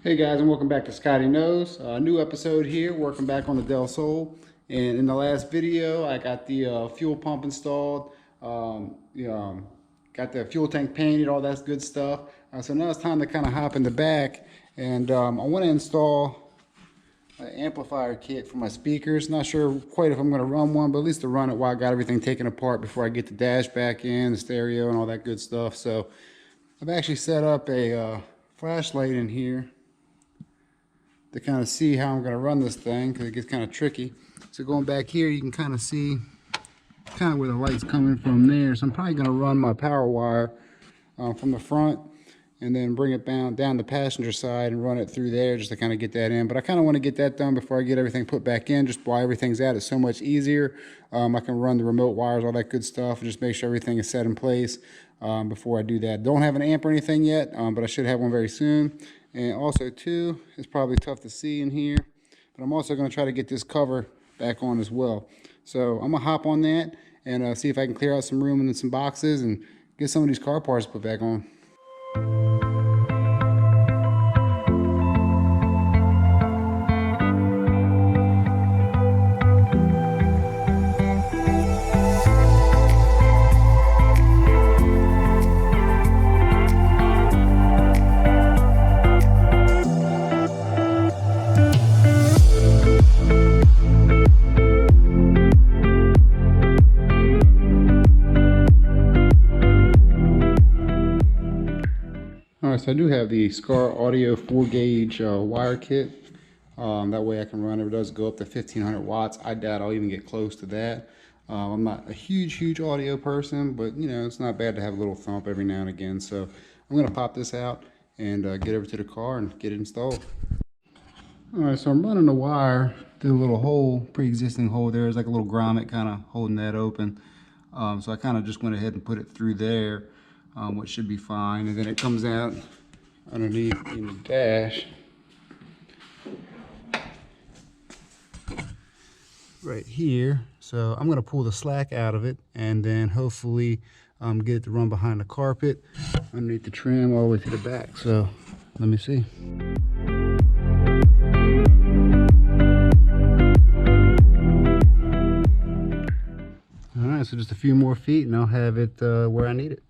Hey guys, and welcome back to Scotty Knows. New episode here, working back on the Del Sol. And in the last video, I got the fuel pump installed, got the fuel tank painted, all that good stuff. So now it's time to kind of hop in the back, and I want to install an amplifier kit for my speakers. Not sure quite if I'm going to run one, but at least to run it while I got everything taken apart before I get the dash back in, the stereo, and all that good stuff. So I've actually set up a flashlight in here to kind of see how I'm going to run this thing, because it gets kind of tricky. So going back here, you can kind of see kind of where the light's coming from there. So I'm probably going to run my power wire from the front and then bring it down the passenger side and run it through there just to kind of get that in. But I kind of want to get that done before I get everything put back in. Just while everything's at, it's so much easier. I can run the remote wires, all that good stuff, and just make sure everything is set in place before I do that. Don't have an amp or anything yet, but I should have one very soon. And also too, it's probably tough to see in here, but I'm also going to try to get this cover back on as well. So I'm going to hop on that and see if I can clear out some room in some boxes and get some of these car parts put back on. Alright, so I do have the Scar Audio 4-gauge wire kit. That way I can run it. It does go up to 1500 watts. I doubt I'll even get close to that. I'm not a huge audio person, but you know, it's not bad to have a little thump every now and again. So I'm going to pop this out and get over to the car and get it installed. Alright, so I'm running the wire through a little hole, pre-existing hole there. There's like a little grommet kind of holding that open. So I kind of just went ahead and put it through there. Which should be fine, and then it comes out underneath in the dash right here. So I'm going to pull the slack out of it and then hopefully get it to run behind the carpet underneath the trim all the way to the back. So let me see. All right, so just a few more feet and I'll have it where I need it.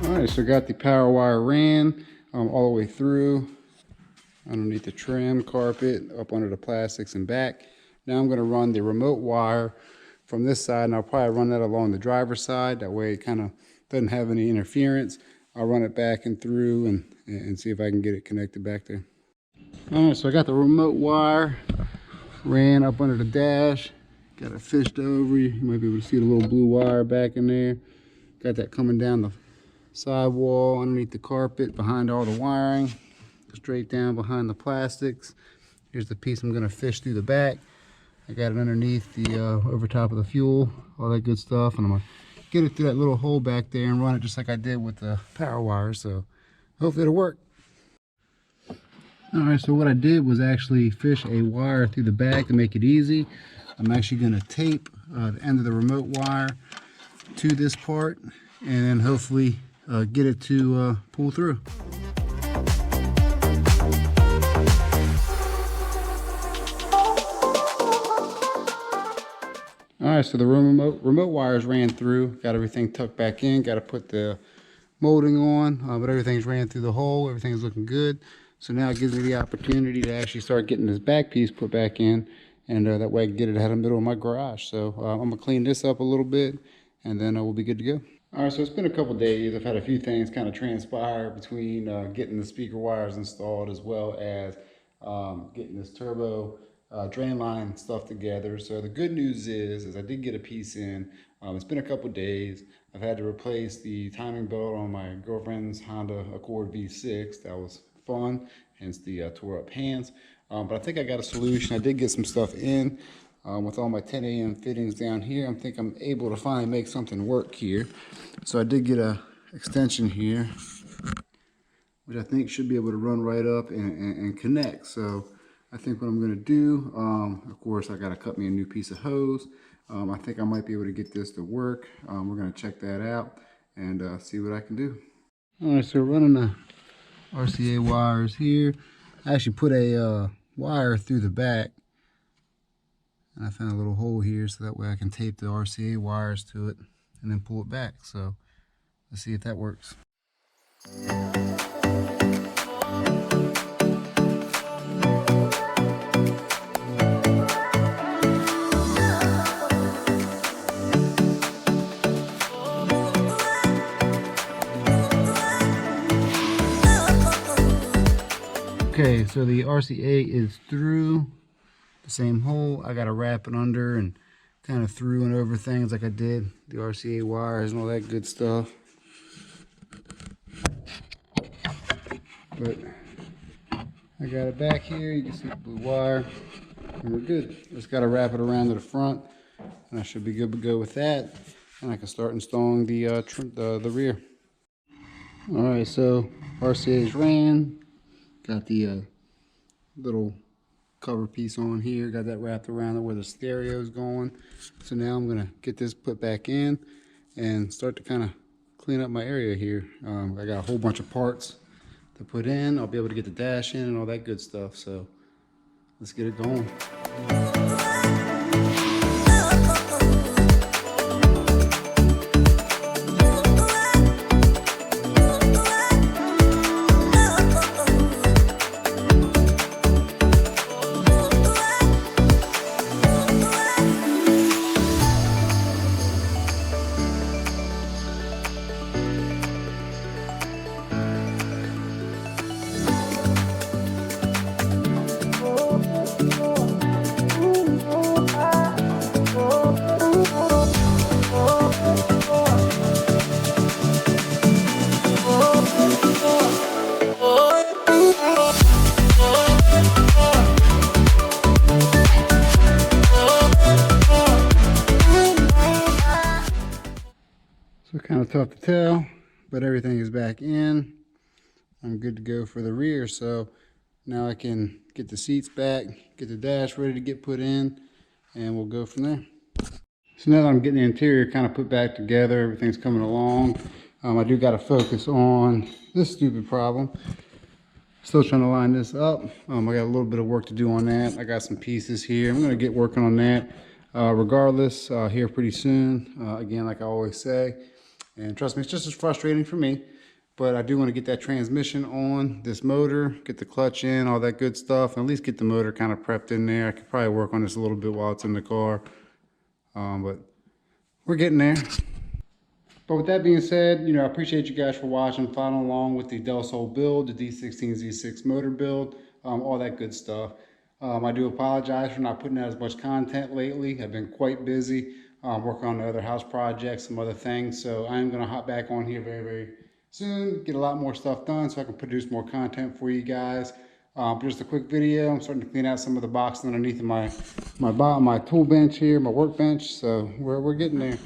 Alright, so got the power wire ran all the way through underneath the trim, carpet, up under the plastics and back. Now I'm going to run the remote wire from this side, and I'll probably run that along the driver's side. That way it kind of doesn't have any interference. I'll run it back and through and see if I can get it connected back there. Alright, so I got the remote wire ran up under the dash. Got it fished over. You might be able to see the little blue wire back in there. Got that coming down the sidewall, underneath the carpet, behind all the wiring, straight down behind the plastics. Here's the piece I'm going to fish through the back. I got it underneath the over top of the fuel, all that good stuff, and I'm going to get it through that little hole back there and run it just like I did with the power wire. So hopefully it'll work. Alright, so what I did was actually fish a wire through the back to make it easy. I'm actually going to tape the end of the remote wire to this part and then hopefully get it to pull through. Alright, so the remote wires ran through, got everything tucked back in, got to put the molding on, but everything's ran through the hole, everything's looking good. So now it gives me the opportunity to actually start getting this back piece put back in, and that way I can get it out of the middle of my garage. So I'm going to clean this up a little bit, and then we'll be good to go. Alright, so it's been a couple days. I've had a few things kind of transpire between getting the speaker wires installed as well as getting this turbo drain line stuff together. So the good news is I did get a piece in. It's been a couple days. I've had to replace the timing belt on my girlfriend's Honda Accord V6. That was fun, hence the tore up hands. But I think I got a solution. I did get some stuff in with all my 10 AM fittings down here. I think I'm able to finally make something work here. So I did get a extension here, which I think should be able to run right up and connect. So I think what I'm going to do, of course, I got to cut me a new piece of hose. I think I might be able to get this to work. We're going to check that out and see what I can do. All right, so running the RCA wires here. I actually put a wire through the back. And I found a little hole here so that way I can tape the RCA wires to it and then pull it back. So let's see if that works. Okay, so the RCA is through the same hole. I got to wrap it under and kind of through and over things like I did the RCA wires and all that good stuff. But I got it back here. You can see the blue wire, and we're good. Just got to wrap it around to the front, and I should be good to go with that. And I can start installing the rear. All right, so RCA's ran. Got the little cover piece on here. Got that wrapped around where the stereo is going. So now I'm gonna get this put back in and start to kind of clean up my area here. I got a whole bunch of parts to put in. I'll be able to get the dash in and all that good stuff. So let's get it going. So kind of tough to tell, but everything is back in. I'm good to go for the rear. So now I can get the seats back, get the dash ready to get put in, and we'll go from there. So now that I'm getting the interior kind of put back together, everything's coming along. I do got to focus on this stupid problem. Still trying to line this up. I got a little bit of work to do on that. I got some pieces here. I'm going to get working on that. Regardless, here pretty soon. Again, like I always say. And trust me, it's just as frustrating for me. But I do want to get that transmission on this motor, get the clutch in, all that good stuff, and at least get the motor kind of prepped in there. I could probably work on this a little bit while it's in the car. But we're getting there. But with that being said, I appreciate you guys for watching, following along with the Del Sol build, the D16Z6 motor build, all that good stuff. I do apologize for not putting out as much content lately. I've been quite busy working on the other house projects, some other things. So I am going to hop back on here very, very soon, get a lot more stuff done so I can produce more content for you guys. Just a quick video. I'm starting to clean out some of the boxes underneath of my tool bench here, my workbench. So we're getting there.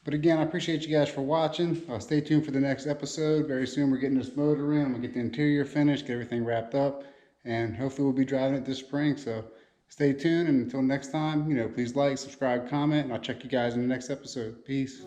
But again, I appreciate you guys for watching. Stay tuned for the next episode. Very soon we're getting this motor in. I'm going to get the interior finished, get everything wrapped up, and hopefully we'll be driving it this spring. So stay tuned, and until next time, please like, subscribe, comment, and I'll check you guys in the next episode. Peace.